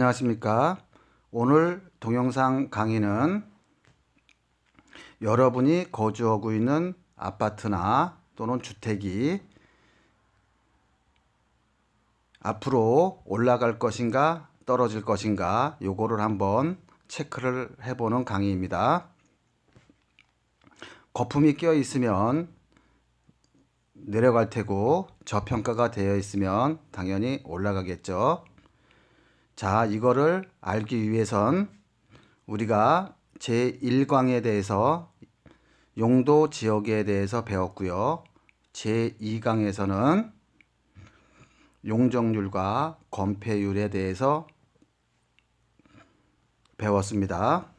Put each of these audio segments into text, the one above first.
안녕하십니까. 오늘 동영상 강의는 여러분이 거주하고 있는 아파트나 또는 주택이 앞으로 올라갈 것인가 떨어질 것인가 요거를 한번 체크를 해보는 강의입니다. 거품이 껴 있으면 내려갈 테고 저평가가 되어 있으면 당연히 올라가겠죠. 자, 이거를 알기 위해선 우리가 제1강에 대해서 용도 지역에 대해서 배웠고요. 제2강에서는 용적률과 건폐율에 대해서 배웠습니다.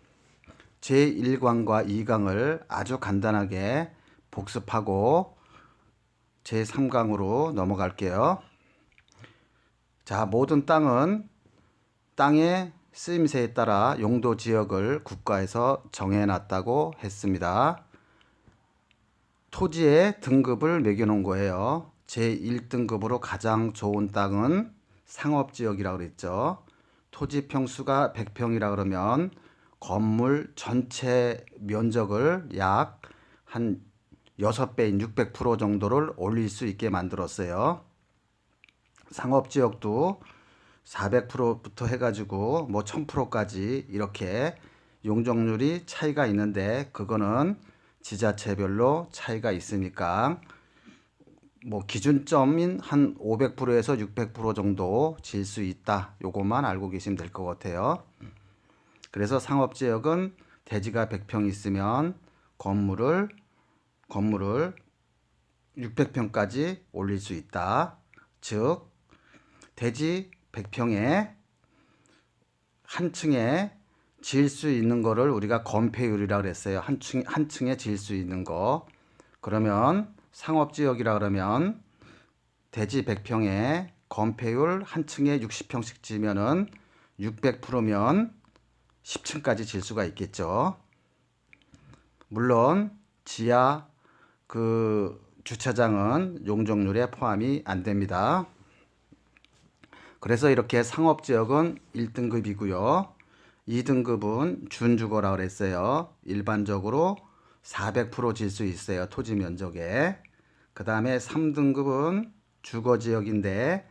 제1강과 2강을 아주 간단하게 복습하고 제3강으로 넘어갈게요. 자, 모든 땅은 땅의 쓰임새에 따라 용도 지역을 국가에서 정해놨다고 했습니다. 토지의 등급을 매겨놓은 거예요. 제1등급으로 가장 좋은 땅은 상업지역이라고 그랬죠. 토지 평수가 100평이라 그러면 건물 전체 면적을 약 한 6배인 600% 정도를 올릴 수 있게 만들었어요. 상업지역도 400%부터 해가지고 뭐 1000%까지 이렇게 용적률이 차이가 있는데 그거는 지자체별로 차이가 있으니까 뭐 기준점인 한 500%에서 600% 정도 질 수 있다. 요것만 알고 계시면 될 것 같아요. 그래서 상업지역은 대지가 100평 있으면 건물을 600평까지 올릴 수 있다. 즉 대지 100평에 한 층에 지을 수 있는 거를 우리가 건폐율이라고 그랬어요. 한 층에 지을 수 있는 거. 그러면 상업지역이라 그러면 대지 100평에 건폐율 한 층에 60평씩 지면은 600%면 10층까지 질 수가 있겠죠. 물론 지하 주차장은 용적률에 포함이 안 됩니다. 그래서 이렇게 상업지역은 1등급이고요. 2등급은 준주거라고 그랬어요. 일반적으로 400% 질 수 있어요. 토지 면적에. 그 다음에 3등급은 주거지역인데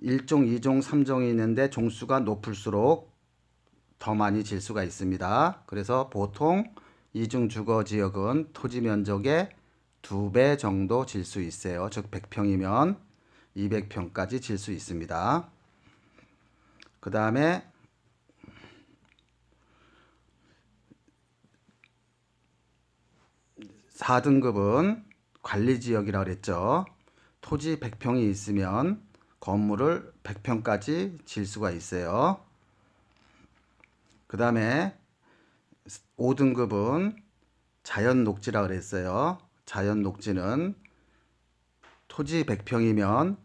1종, 2종, 3종이 있는데 종수가 높을수록 더 많이 질 수가 있습니다. 그래서 보통 2중 주거지역은 토지 면적의 2배 정도 질 수 있어요. 즉 100평이면 200평까지 질 수 있습니다. 그 다음에 4등급은 관리지역이라고 그랬죠. 토지 100평이 있으면 건물을 100평까지 질 수가 있어요. 그 다음에 5등급은 자연녹지라고 그랬어요. 자연녹지는 토지 100평이면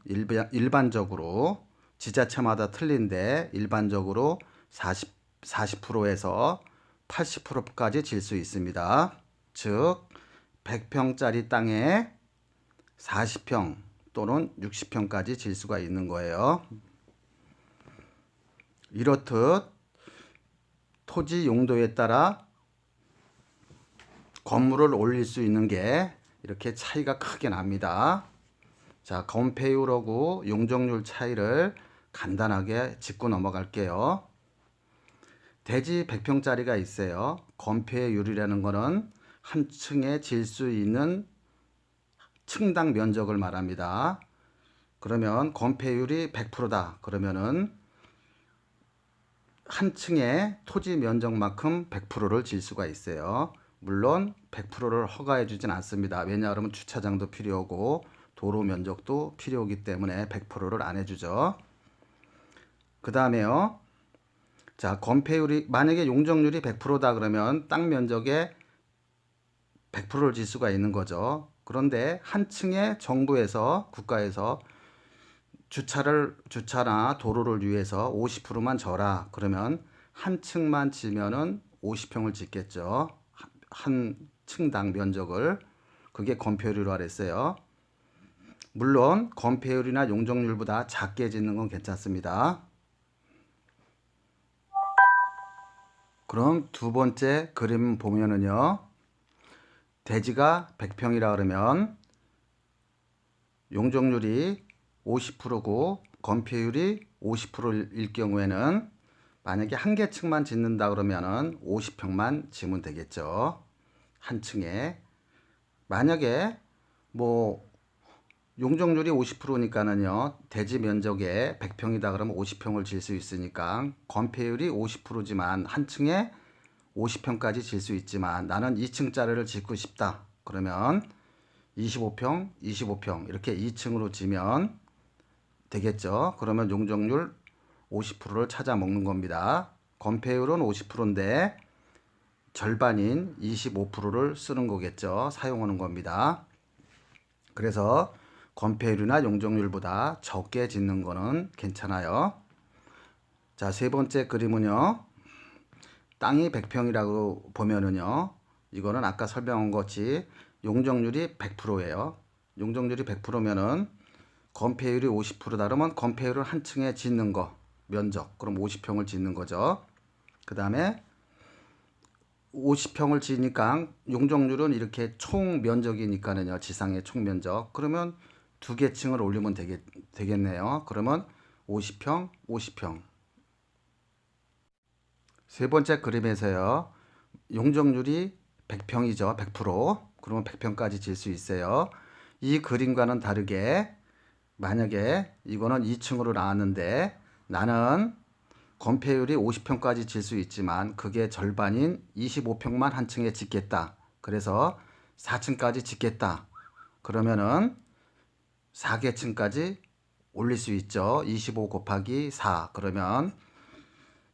일반적으로 지자체마다 틀린데 일반적으로 40%에서 80%까지 질 수 있습니다. 즉 100평짜리 땅에 40평 또는 60평까지 질 수가 있는 거예요. 이렇듯 토지 용도에 따라 건물을 올릴 수 있는 게 이렇게 차이가 크게 납니다. 자, 건폐율하고 용적률 차이를 간단하게 짚고 넘어갈게요. 대지 100평짜리가 있어요. 건폐율이라는 거는 한 층에 질 수 있는 층당 면적을 말합니다. 그러면 건폐율이 100%다. 그러면은 한 층의 토지 면적만큼 100%를 질 수가 있어요. 물론 100%를 허가해 주진 않습니다. 왜냐하면 주차장도 필요하고 도로 면적도 필요하기 때문에 100%를 안 해주죠. 그 다음에요. 자, 건폐율이 만약에 용적률이 100%다 그러면 땅 면적의 100%를 질 수가 있는 거죠. 그런데 한 층에 정부에서 국가에서 주차나 도로를 위해서 50%만 져라. 그러면 한 층만 지면은 50평을 짓겠죠. 한 층당 면적을. 그게 건폐율이라고 했어요. 물론 건폐율이나 용적률보다 작게 짓는 건 괜찮습니다. 그럼 두 번째 그림 보면은요. 대지가 100평이라 그러면 용적률이 50%고 건폐율이 50%일 경우에는 만약에 한 개 층만 짓는다 그러면은 50평만 지으면 되겠죠. 한 층에. 만약에 뭐 용적률이 50%니까는요. 대지 면적에 100평이다 그러면 50평을 질 수 있으니까 건폐율이 50%지만 한 층에 50평까지 질 수 있지만 나는 2층짜리를 짓고 싶다. 그러면 25평, 25평 이렇게 2층으로 지면 되겠죠. 그러면 용적률 50%를 찾아 먹는 겁니다. 건폐율은 50%인데 절반인 25%를 쓰는 거겠죠. 사용하는 겁니다. 그래서 건폐율이나 용적률보다 적게 짓는 거는 괜찮아요. 자, 세 번째 그림은요. 땅이 100평이라고 보면은요. 이거는 아까 설명한 것이 용적률이 100%예요. 용적률이 100%면은 건폐율이 50%다 그러면 건폐율을 한 층에 짓는 거 면적 그럼 50평을 짓는 거죠. 그 다음에 50평을 지니까 용적률은 이렇게 총 면적이니까는요. 지상의 총 면적. 그러면 두 개 층을 올리면 되겠네요. 그러면 50평, 50평. 세 번째 그림에서요. 용적률이 100평이죠. 100%. 그러면 100평까지 질 수 있어요. 이 그림과는 다르게 만약에 이거는 2층으로 나왔는데 나는 건폐율이 50평까지 질 수 있지만 그게 절반인 25평만 한 층에 짓겠다. 그래서 4층까지 짓겠다. 그러면은 4개층까지 올릴 수 있죠. 25 곱하기 4 그러면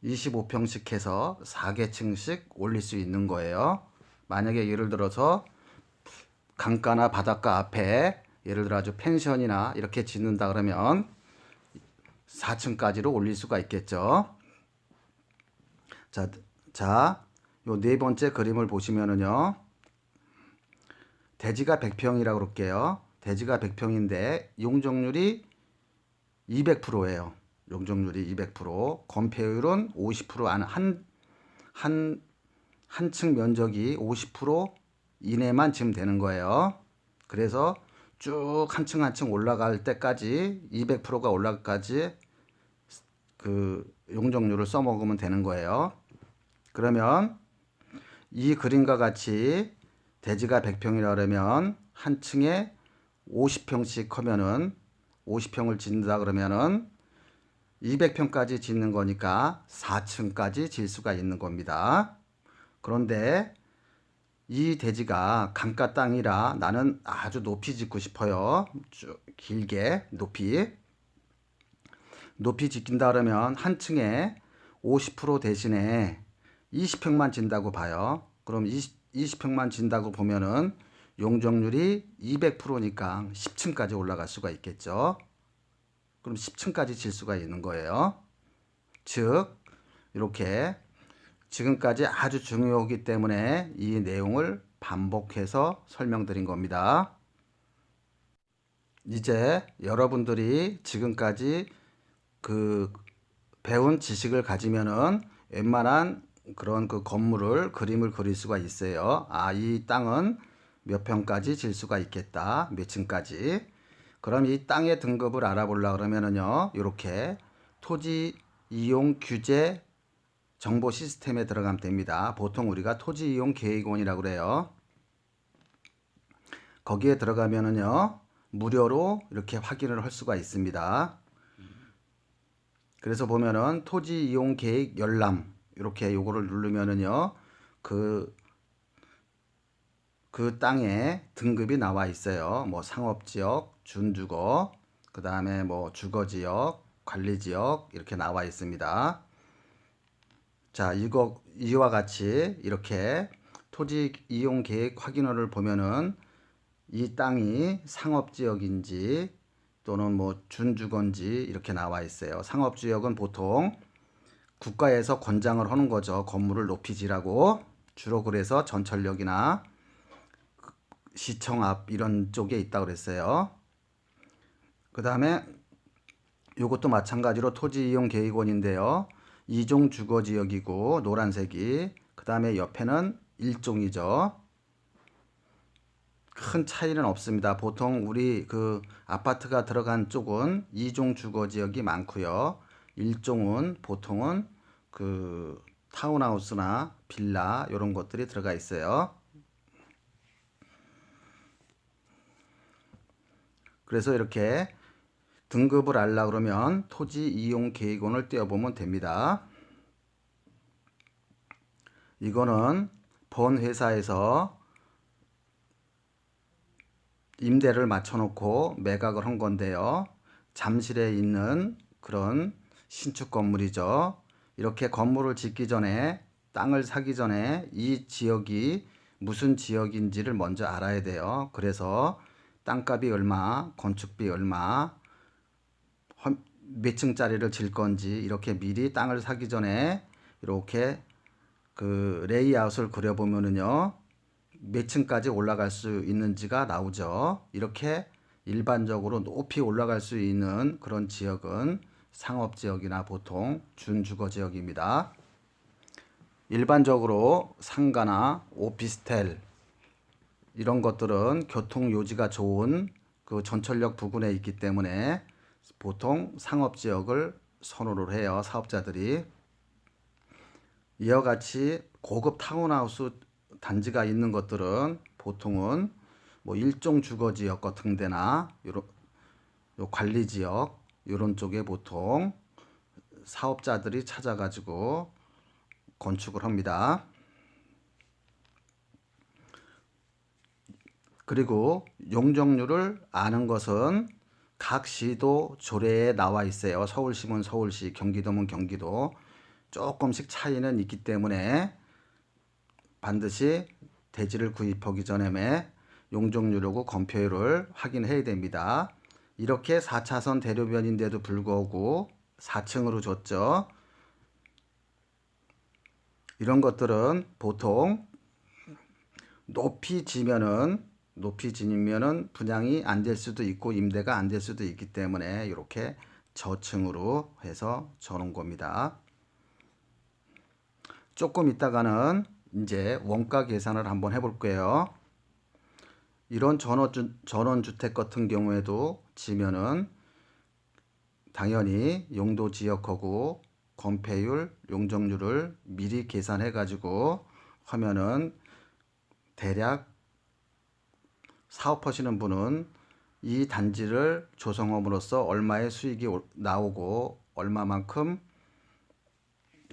25평씩 해서 4개층씩 올릴 수 있는 거예요. 만약에 예를 들어서 강가나 바닷가 앞에 예를 들어 아주 펜션이나 이렇게 짓는다 그러면 4층까지로 올릴 수가 있겠죠. 자, 요 네 번째 그림을 보시면은요. 대지가 100평이라고 그럴게요. 대지가 100평인데 용적률이 200%예요. 용적률이 200%, 건폐율은 50% 한 층 면적이 50% 이내만 지금 되는 거예요. 그래서 쭉 한 층 한 층 올라갈 때까지 200%가 올라갈 때까지 그 용적률을 써먹으면 되는 거예요. 그러면 이 그림과 같이 대지가 100평이라 그러면 한 층에 50평씩 하면은 50평을 짓는다 그러면은 200평까지 짓는 거니까 4층까지 질 수가 있는 겁니다. 그런데 이 대지가 강가 땅이라 나는 아주 높이 짓고 싶어요. 쭉 길게 높이 짓긴다 그러면 한 층에 50% 대신에 20평만 진다고 봐요. 그럼 20평만 진다고 보면은 용적률이 200%니까 10층까지 올라갈 수가 있겠죠. 그럼 10층까지 질 수가 있는 거예요. 즉 이렇게 지금까지 아주 중요하기 때문에 이 내용을 반복해서 설명드린 겁니다. 이제 여러분들이 지금까지 그 배운 지식을 가지면은 웬만한 그런 그 건물을 그림을 그릴 수가 있어요. 아, 이 땅은 몇 평까지 질 수가 있겠다. 몇 층까지. 그럼 이 땅의 등급을 알아보려고 그러면은요. 이렇게 토지 이용 규제 정보 시스템에 들어가면 됩니다. 보통 우리가 토지 이용 계획원이라고 그래요. 거기에 들어가면은요. 무료로 이렇게 확인을 할 수가 있습니다. 그래서 보면은 토지 이용 계획 열람 이렇게 요거를 누르면은요. 그 땅에 등급이 나와 있어요. 뭐 상업지역, 준주거, 그 다음에 뭐 주거지역, 관리지역 이렇게 나와 있습니다. 자, 이와 같이 이렇게 토지 이용 계획 확인어를 보면은 이 땅이 상업지역인지 또는 뭐 준주거인지 이렇게 나와 있어요. 상업지역은 보통 국가에서 권장을 하는 거죠. 건물을 높이 지라고. 주로 그래서 전철역이나 시청 앞 이런 쪽에 있다고 그랬어요. 그 다음에 이것도 마찬가지로 토지 이용 계획원인데요. 2종 주거지역이고 노란색이, 그 다음에 옆에는 1종이죠. 큰 차이는 없습니다. 보통 우리 그 아파트가 들어간 쪽은 2종 주거지역이 많고요. 1종은 보통은 그 타운하우스나 빌라 이런 것들이 들어가 있어요. 그래서 이렇게 등급을 알라 그러면 토지 이용 계획원을 띄워보면 됩니다. 이거는 본 회사에서 임대를 맞춰놓고 매각을 한 건데요. 잠실에 있는 그런 신축 건물이죠. 이렇게 건물을 짓기 전에, 땅을 사기 전에 이 지역이 무슨 지역인지를 먼저 알아야 돼요. 그래서 땅값이 얼마, 건축비 얼마, 몇 층짜리를 질 건지 이렇게 미리 땅을 사기 전에 이렇게 그 레이아웃을 그려보면은요, 몇 층까지 올라갈 수 있는지가 나오죠. 이렇게 일반적으로 높이 올라갈 수 있는 그런 지역은 상업지역이나 보통 준주거지역입니다. 일반적으로 상가나 오피스텔 이런 것들은 교통 요지가 좋은 그 전철역 부근에 있기 때문에 보통 상업지역을 선호를 해요, 사업자들이. 이와 같이 고급 타운하우스 단지가 있는 것들은 보통은 뭐 일종 주거지역 같은 데나 요 관리지역 이런 쪽에 보통 사업자들이 찾아가지고 건축을 합니다. 그리고 용적률을 아는 것은 각 시도 조례에 나와 있어요. 서울시면 서울시, 경기도면 경기도. 조금씩 차이는 있기 때문에 반드시 대지를 구입하기 전에 용적률하고 건폐율을 확인해야 됩니다. 이렇게 4차선 대로변인데도 불구하고 4층으로 줬죠. 이런 것들은 보통 높이 지면은 분양이 안 될 수도 있고 임대가 안 될 수도 있기 때문에 이렇게 저층으로 해서 저놓은 겁니다. 조금 있다가는 이제 원가 계산을 한번 해볼게요. 이런 전원주택 같은 경우에도 지면은 당연히 용도 지역하고 건폐율, 용적률을 미리 계산해 가지고 하면은 대략 사업하시는 분은 이 단지를 조성함으로써 얼마의 수익이 나오고 얼마만큼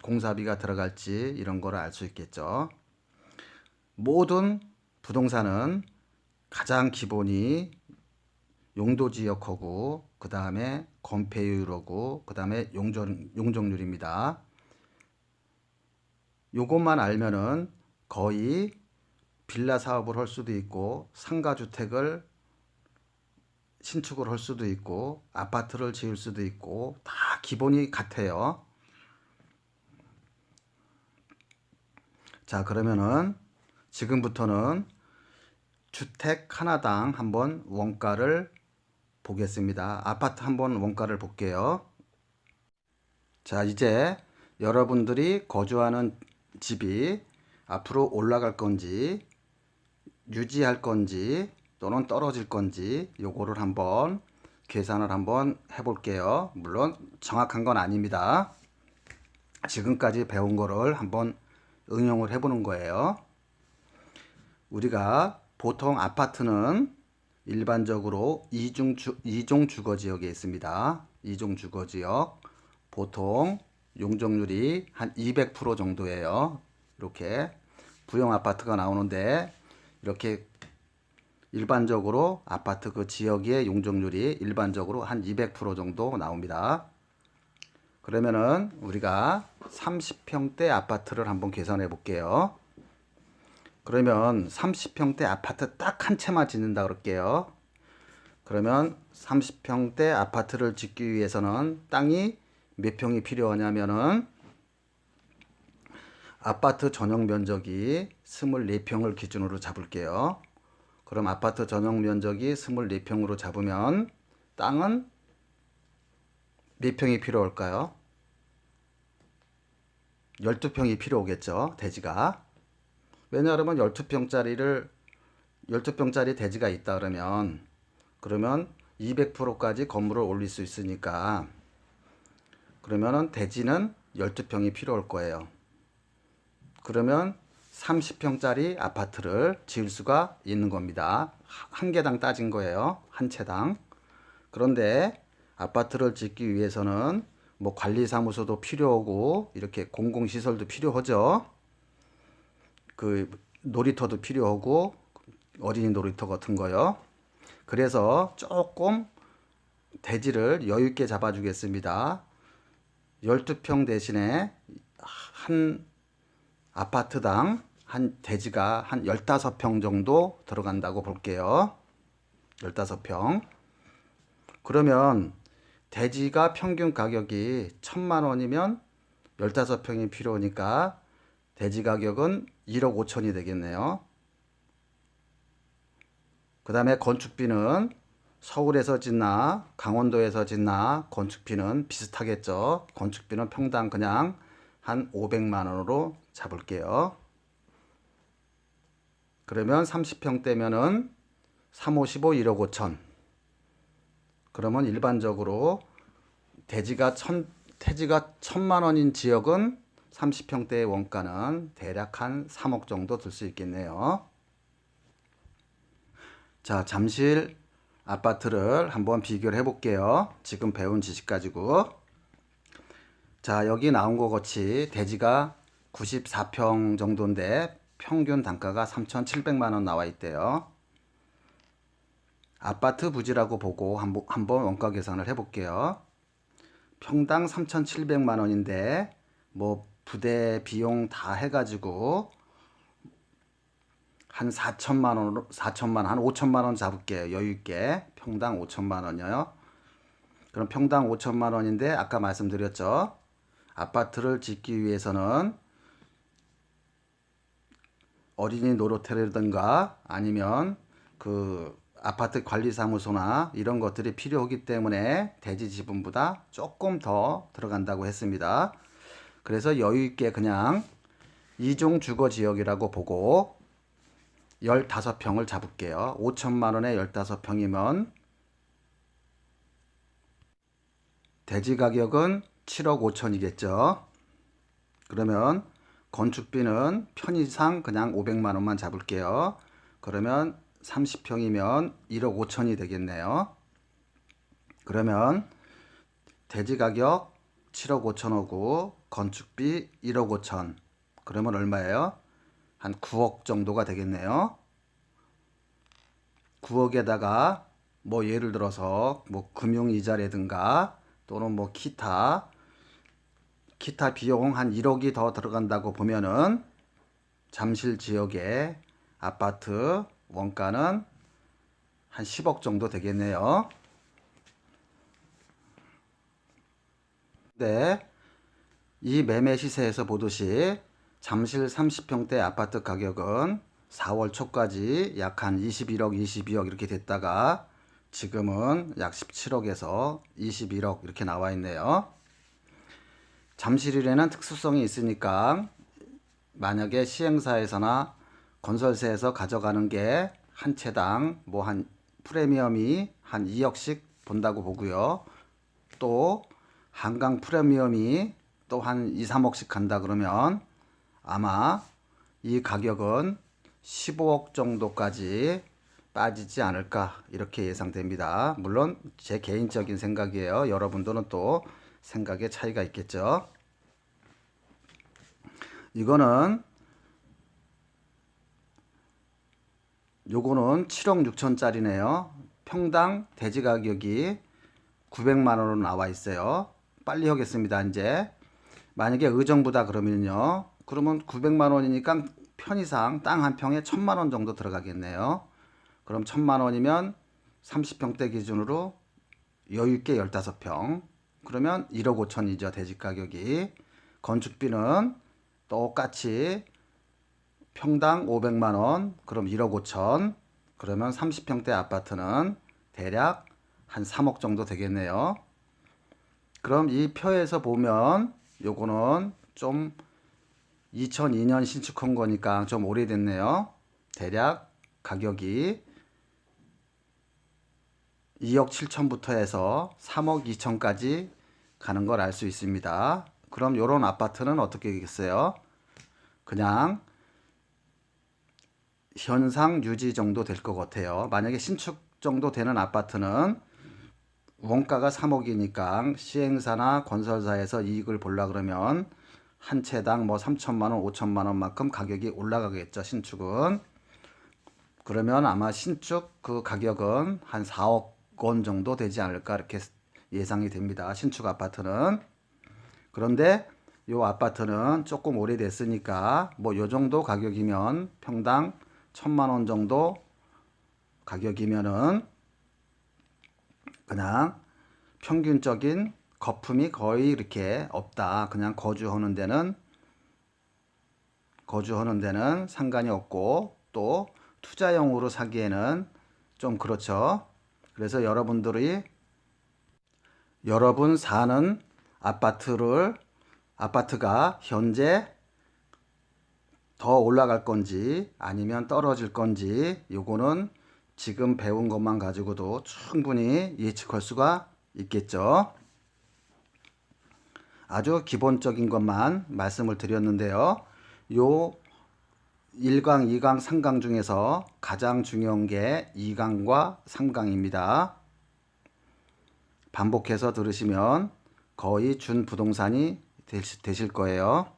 공사비가 들어갈지 이런 거를 알 수 있겠죠. 모든 부동산은 가장 기본이 용도지역하고 그 다음에 건폐율하고 그 다음에 용적률입니다. 요것만 알면은 거의 빌라 사업을 할 수도 있고 상가주택을 신축을 할 수도 있고 아파트를 지을 수도 있고 다 기본이 같아요. 자, 그러면은 지금부터는 주택 하나당 한번 원가를 보겠습니다. 아파트 한번 원가를 볼게요. 자, 이제 여러분들이 거주하는 집이 앞으로 올라갈 건지 유지할 건지 또는 떨어질 건지 요거를 한번 계산을 한번 해볼게요. 물론 정확한 건 아닙니다. 지금까지 배운 거를 한번 응용을 해보는 거예요. 우리가 보통 아파트는 일반적으로 2종 주거지역에 있습니다. 2종 주거지역 보통 용적률이 한 200% 정도예요. 이렇게 부영 아파트가 나오는데 이렇게 일반적으로 아파트 그 지역의 용적률이 일반적으로 한 200% 정도 나옵니다. 그러면은 우리가 30평대 아파트를 한번 계산해 볼게요. 그러면 30평대 아파트 딱 한 채만 짓는다 그럴게요. 그러면 30평대 아파트를 짓기 위해서는 땅이 몇 평이 필요하냐면은 아파트 전용 면적이 24평을 기준으로 잡을게요. 그럼 아파트 전용 면적이 24평으로 잡으면 땅은 몇 평이 필요할까요? 12평이 필요하겠죠. 대지가. 왜냐하면 12평짜리 대지가 있다 그러면 200%까지 건물을 올릴 수 있으니까 그러면은 대지는 12평이 필요할 거예요. 그러면 30평짜리 아파트를 지을 수가 있는 겁니다. 한 개당 따진 거예요. 한 채당. 그런데 아파트를 짓기 위해서는 뭐 관리사무소도 필요하고 이렇게 공공시설도 필요하죠. 그 놀이터도 필요하고 어린이 놀이터 같은 거요. 그래서 조금 대지를 여유 있게 잡아주겠습니다. 12평 대신에 한 아파트당 한 대지가 한 15평 정도 들어간다고 볼게요. 15평. 그러면 대지가 평균 가격이 1,000만 원이면 15평이 필요하니까 대지 가격은 1억 5천이 되겠네요. 그 다음에 건축비는 서울에서 짓나 강원도에서 짓나 건축비는 비슷하겠죠. 건축비는 평당 그냥 한 500만 원으로 잡을게요. 그러면 30평대면은 3, 5, 15, 1억 5천. 그러면 일반적으로 대지가 1,000만 원인 지역은 30평대의 원가는 대략 한 3억 정도 들 수 있겠네요. 자, 잠실 아파트를 한번 비교를 해볼게요. 지금 배운 지식 가지고. 자, 여기 나온 것 같이 대지가 94평 정도인데 평균 단가가 3,700만 원 나와 있대요. 아파트 부지라고 보고 한번 원가 계산을 해볼게요. 평당 3,700만 원인데 뭐 부대 비용 다 해가지고 한 4천만 원, 한 5천만 원 잡을게요. 여유 있게. 평당 5천만 원이요. 그럼 평당 5천만 원인데 아까 말씀드렸죠. 아파트를 짓기 위해서는 어린이 놀이터라든가 아니면 그 아파트 관리사무소나 이런 것들이 필요하기 때문에 대지 지분보다 조금 더 들어간다고 했습니다. 그래서 여유 있게 그냥 이종 주거 지역이라고 보고 15평을 잡을게요. 5천만 원에 15평이면 대지 가격은 7억 5천이겠죠. 그러면 건축비는 편의상 그냥 500만 원만 잡을게요. 그러면 30평이면 1억 5천이 되겠네요. 그러면 대지 가격 7억 5천하고 건축비 1억 5천. 그러면 얼마예요? 한 9억 정도가 되겠네요. 9억에다가 뭐 예를 들어서 뭐 금융이자라든가 또는 뭐 기타 비용 한 1억이 더 들어간다고 보면은 잠실 지역의 아파트 원가는 한 10억 정도 되겠네요. 네, 이 매매 시세에서 보듯이 잠실 30평대 아파트 가격은 4월 초까지 약 한 21억, 22억 이렇게 됐다가 지금은 약 17억에서 21억 이렇게 나와 있네요. 잠실이라는 특수성이 있으니까 만약에 시행사에서나 건설사에서 가져가는 게 한 채당 뭐 한 프리미엄이 한 2억씩 본다고 보고요. 또 한강 프리미엄이 또 한 2, 3억씩 간다 그러면 아마 이 가격은 15억 정도까지 빠지지 않을까 이렇게 예상됩니다. 물론 제 개인적인 생각이에요. 여러분들은 또 생각의 차이가 있겠죠. 요거는 7억 6천짜리네요. 평당 대지 가격이 900만 원으로 나와 있어요. 빨리 하겠습니다. 이제 만약에 의정부다 그러면요. 그러면 900만 원이니까 편의상 땅 한 평에 1,000만 원 정도 들어가겠네요. 그럼 1,000만 원이면 30평대 기준으로 여유 있게 15평. 그러면 1억 5천이죠. 대지 가격이. 건축비는 똑같이 평당 500만 원. 그럼 1억 5천. 그러면 30평대 아파트는 대략 한 3억 정도 되겠네요. 그럼 이 표에서 보면 요거는 좀 2002년 신축한 거니까 좀 오래됐네요. 대략 가격이 2억 7천부터 해서 3억 2천까지 가는 걸 알 수 있습니다. 그럼 요런 아파트는 어떻게 되겠어요? 그냥 현상 유지 정도 될 것 같아요. 만약에 신축 정도 되는 아파트는 원가가 3억이니까 시행사나 건설사에서 이익을 보려 그러면 한 채당 뭐 3천만 원, 5천만 원만큼 가격이 올라가겠죠, 신축은. 그러면 아마 신축 그 가격은 한 4억 원 정도 되지 않을까 이렇게 예상이 됩니다. 신축 아파트는. 그런데 요 아파트는 조금 오래됐으니까 뭐 요 정도 가격이면 평당 1,000만 원 정도 가격이면은 그냥 평균적인 거품이 거의 이렇게 없다. 그냥 거주하는 데는 상관이 없고 또 투자용으로 사기에는 좀 그렇죠. 그래서 여러분 사는 아파트가 현재 더 올라갈 건지 아니면 떨어질 건지 요거는 지금 배운 것만 가지고도 충분히 예측할 수가 있겠죠. 아주 기본적인 것만 말씀을 드렸는데요. 요 1강, 2강, 3강 중에서 가장 중요한 게 2강과 3강입니다. 반복해서 들으시면 거의 준부동산이 되실 거예요.